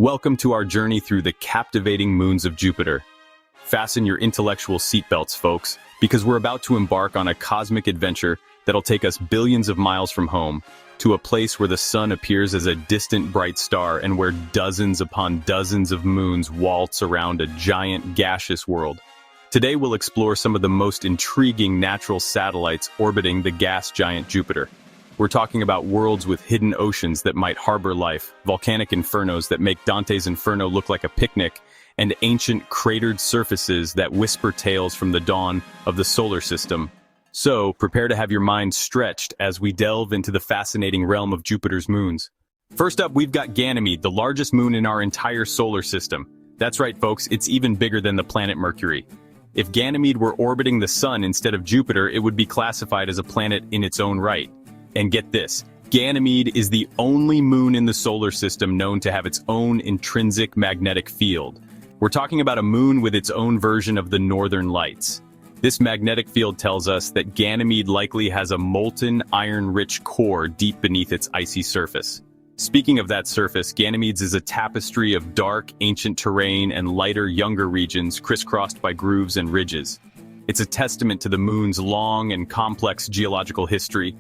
Welcome to our journey through the captivating moons of Jupiter. Fasten your intellectual seatbelts, folks, because we're about to embark on a cosmic adventure that'll take us billions of miles from home to a place where the sun appears as a distant bright star and where dozens upon dozens of moons waltz around a giant gaseous world. Today we'll explore some of the most intriguing natural satellites orbiting the gas giant Jupiter. We're talking about worlds with hidden oceans that might harbor life, volcanic infernos that make Dante's Inferno look like a picnic, and ancient cratered surfaces that whisper tales from the dawn of the solar system. So, prepare to have your mind stretched as we delve into the fascinating realm of Jupiter's moons. First up, we've got Ganymede, the largest moon in our entire solar system. That's right, folks, it's even bigger than the planet Mercury. If Ganymede were orbiting the sun instead of Jupiter, it would be classified as a planet in its own right. And get this, Ganymede is the only moon in the solar system known to have its own intrinsic magnetic field. We're talking about a moon with its own version of the northern lights. This magnetic field tells us that Ganymede likely has a molten, iron-rich core deep beneath its icy surface. Speaking of that surface, Ganymede's is a tapestry of dark, ancient terrain and lighter, younger regions crisscrossed by grooves and ridges. It's a testament to the moon's long and complex geological history.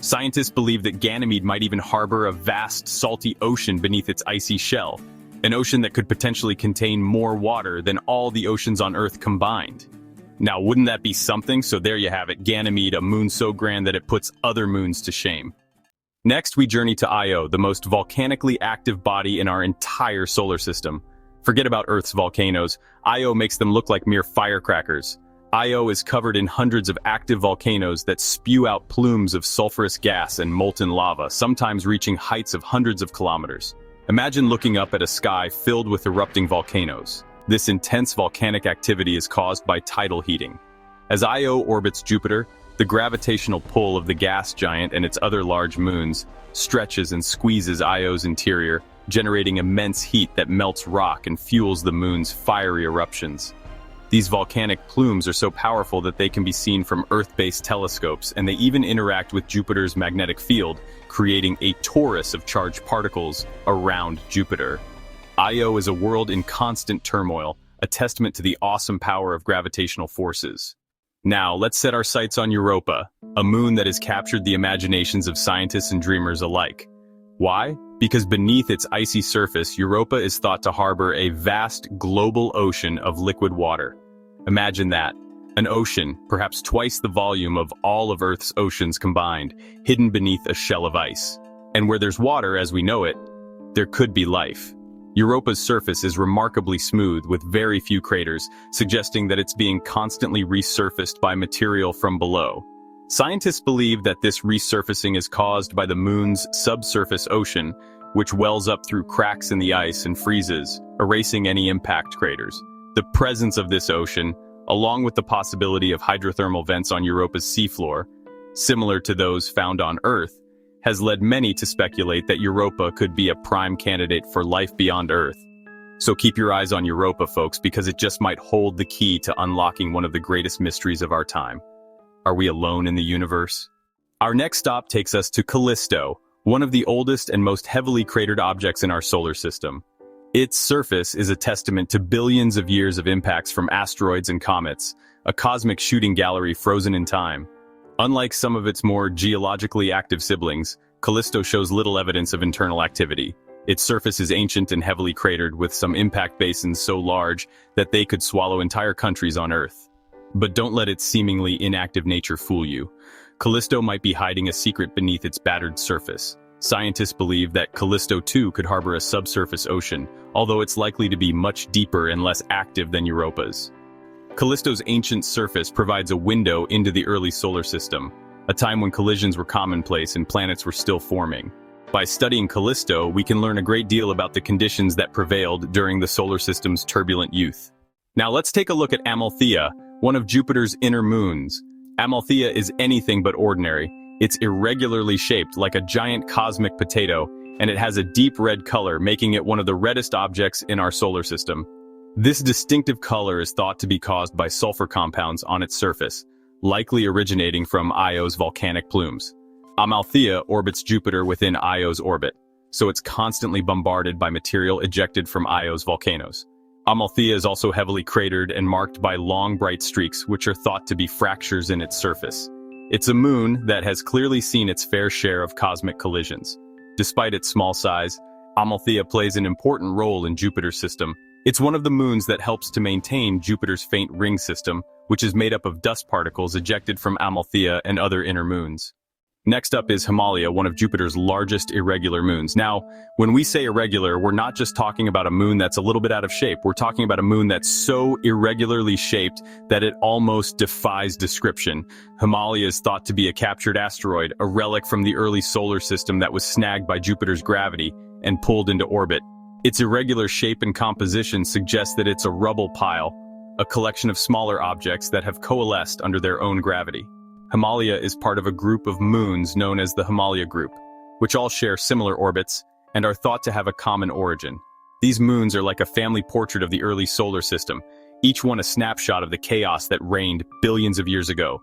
Scientists believe that Ganymede might even harbor a vast, salty ocean beneath its icy shell, an ocean that could potentially contain more water than all the oceans on Earth combined. Now, wouldn't that be something? So there you have it, Ganymede, a moon so grand that it puts other moons to shame. Next, we journey to Io, the most volcanically active body in our entire solar system. Forget about Earth's volcanoes. Io makes them look like mere firecrackers. Io is covered in hundreds of active volcanoes that spew out plumes of sulfurous gas and molten lava, sometimes reaching heights of hundreds of kilometers. Imagine looking up at a sky filled with erupting volcanoes. This intense volcanic activity is caused by tidal heating. As Io orbits Jupiter, the gravitational pull of the gas giant and its other large moons stretches and squeezes Io's interior, generating immense heat that melts rock and fuels the moon's fiery eruptions. These volcanic plumes are so powerful that they can be seen from Earth-based telescopes, and they even interact with Jupiter's magnetic field, creating a torus of charged particles around Jupiter. Io is a world in constant turmoil, a testament to the awesome power of gravitational forces. Now, let's set our sights on Europa, a moon that has captured the imaginations of scientists and dreamers alike. Why? Because beneath its icy surface, Europa is thought to harbor a vast global ocean of liquid water. Imagine that, an ocean, perhaps twice the volume of all of Earth's oceans combined, hidden beneath a shell of ice. And where there's water, as we know it, there could be life. Europa's surface is remarkably smooth with very few craters, suggesting that it's being constantly resurfaced by material from below. Scientists believe that this resurfacing is caused by the moon's subsurface ocean, which wells up through cracks in the ice and freezes, erasing any impact craters. The presence of this ocean, along with the possibility of hydrothermal vents on Europa's seafloor, similar to those found on Earth, has led many to speculate that Europa could be a prime candidate for life beyond Earth. So keep your eyes on Europa, folks, because it just might hold the key to unlocking one of the greatest mysteries of our time. Are we alone in the universe? Our next stop takes us to Callisto, one of the oldest and most heavily cratered objects in our solar system. Its surface is a testament to billions of years of impacts from asteroids and comets, a cosmic shooting gallery frozen in time. Unlike some of its more geologically active siblings, Callisto shows little evidence of internal activity. Its surface is ancient and heavily cratered, with some impact basins so large that they could swallow entire countries on Earth. But don't let its seemingly inactive nature fool you. Callisto might be hiding a secret beneath its battered surface. Scientists believe that Callisto too could harbor a subsurface ocean, although it's likely to be much deeper and less active than Europa's. Callisto's ancient surface provides a window into the early solar system, a time when collisions were commonplace and planets were still forming. By studying Callisto, we can learn a great deal about the conditions that prevailed during the solar system's turbulent youth. Now let's take a look at Amalthea, one of Jupiter's inner moons. Amalthea is anything but ordinary. It's irregularly shaped like a giant cosmic potato, and it has a deep red color, making it one of the reddest objects in our solar system. This distinctive color is thought to be caused by sulfur compounds on its surface, likely originating from Io's volcanic plumes. Amalthea orbits Jupiter within Io's orbit. so it's constantly bombarded by material ejected from Io's volcanoes. Amalthea is also heavily cratered and marked by long bright streaks, which are thought to be fractures in its surface. It's a moon that has clearly seen its fair share of cosmic collisions. Despite its small size, Amalthea plays an important role in Jupiter's system. It's one of the moons that helps to maintain Jupiter's faint ring system, which is made up of dust particles ejected from Amalthea and other inner moons. Next up is Himalaya, one of Jupiter's largest irregular moons. Now, when we say irregular, we're not just talking about a moon that's a little bit out of shape. We're talking about a moon that's so irregularly shaped that it almost defies description. Himalaya is thought to be a captured asteroid, a relic from the early solar system that was snagged by Jupiter's gravity and pulled into orbit. Its irregular shape and composition suggests that it's a rubble pile, a collection of smaller objects that have coalesced under their own gravity. Himalaya is part of a group of moons known as the Himalaya Group, which all share similar orbits and are thought to have a common origin. These moons are like a family portrait of the early solar system, each one a snapshot of the chaos that reigned billions of years ago.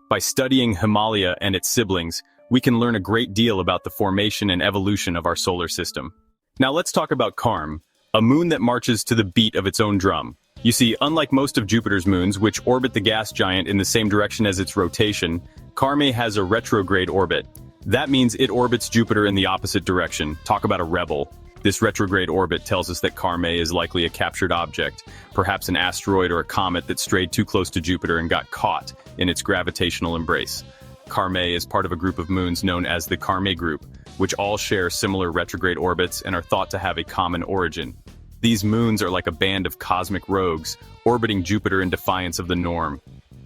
By studying Himalaya and its siblings, we can learn a great deal about the formation and evolution of our solar system. Now let's talk about Carme, a moon that marches to the beat of its own drum. You see, unlike most of Jupiter's moons, which orbit the gas giant in the same direction as its rotation, Carme has a retrograde orbit. That means it orbits Jupiter in the opposite direction. Talk about a rebel. This retrograde orbit tells us that Carme is likely a captured object, perhaps an asteroid or a comet that strayed too close to Jupiter and got caught in its gravitational embrace. Carme is part of a group of moons known as the Carme Group, which all share similar retrograde orbits and are thought to have a common origin. These moons are like a band of cosmic rogues, orbiting Jupiter in defiance of the norm.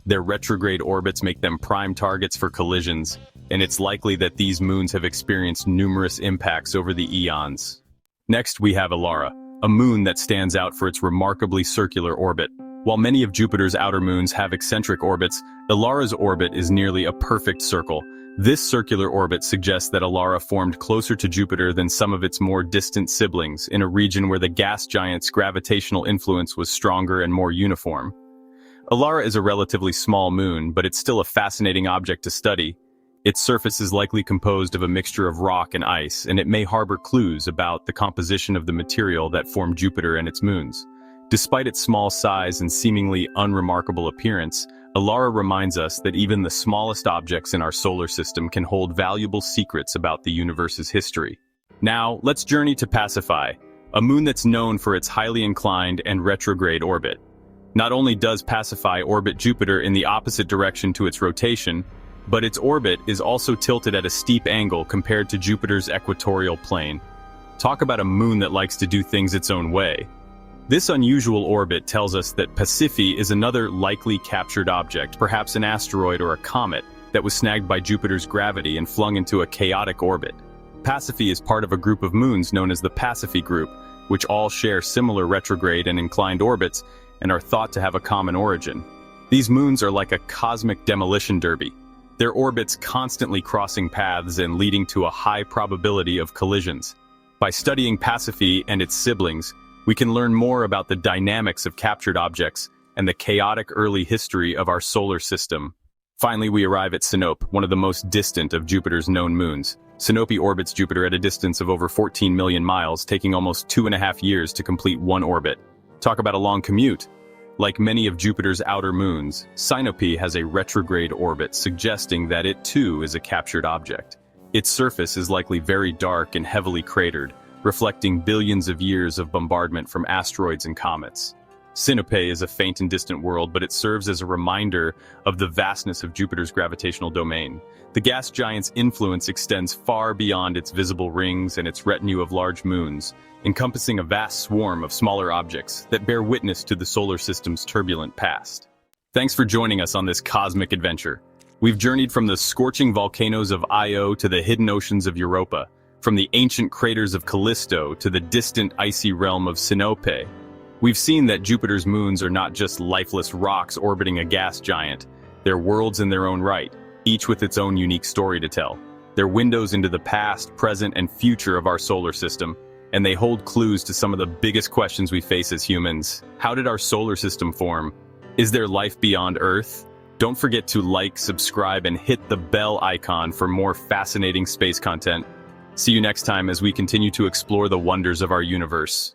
Their retrograde orbits make them prime targets for collisions, and it's likely that these moons have experienced numerous impacts over the eons. Next, we have Elara, a moon that stands out for its remarkably circular orbit. While many of Jupiter's outer moons have eccentric orbits, Elara's orbit is nearly a perfect circle. This circular orbit suggests that Elara formed closer to Jupiter than some of its more distant siblings, in a region where the gas giant's gravitational influence was stronger and more uniform. Elara is a relatively small moon, but it's still a fascinating object to study. Its surface is likely composed of a mixture of rock and ice, and it may harbor clues about the composition of the material that formed Jupiter and its moons. Despite its small size and seemingly unremarkable appearance, Elara reminds us that even the smallest objects in our solar system can hold valuable secrets about the universe's history. Now, let's journey to Pasiphae, a moon that's known for its highly inclined and retrograde orbit. Not only does Pasiphae orbit Jupiter in the opposite direction to its rotation, but its orbit is also tilted at a steep angle compared to Jupiter's equatorial plane. Talk about a moon that likes to do things its own way. This unusual orbit tells us that Pasiphae is another likely captured object, perhaps an asteroid or a comet, that was snagged by Jupiter's gravity and flung into a chaotic orbit. Pasiphae is part of a group of moons known as the Pasiphae Group, which all share similar retrograde and inclined orbits and are thought to have a common origin. These moons are like a cosmic demolition derby, their orbits constantly crossing paths and leading to a high probability of collisions. By studying Pasiphae and its siblings, we can learn more about the dynamics of captured objects and the chaotic early history of our solar system. Finally, we arrive at Sinope, one of the most distant of Jupiter's known moons. Sinope orbits Jupiter at a distance of over 14 million miles, taking almost 2.5 years to complete one orbit. Talk about a long commute. Like many of Jupiter's outer moons, Sinope has a retrograde orbit, suggesting that it too is a captured object. Its surface is likely very dark and heavily cratered, reflecting billions of years of bombardment from asteroids and comets. Sinope is a faint and distant world, but it serves as a reminder of the vastness of Jupiter's gravitational domain. The gas giant's influence extends far beyond its visible rings and its retinue of large moons, encompassing a vast swarm of smaller objects that bear witness to the solar system's turbulent past. Thanks for joining us on this cosmic adventure. We've journeyed from the scorching volcanoes of Io to the hidden oceans of Europa, from the ancient craters of Callisto to the distant icy realm of Sinope. We've seen that Jupiter's moons are not just lifeless rocks orbiting a gas giant. They're worlds in their own right, each with its own unique story to tell. They're windows into the past, present, and future of our solar system, and they hold clues to some of the biggest questions we face as humans. How did our solar system form? Is there life beyond Earth? Don't forget to like, subscribe, and hit the bell icon for more fascinating space content. See you next time as we continue to explore the wonders of our universe.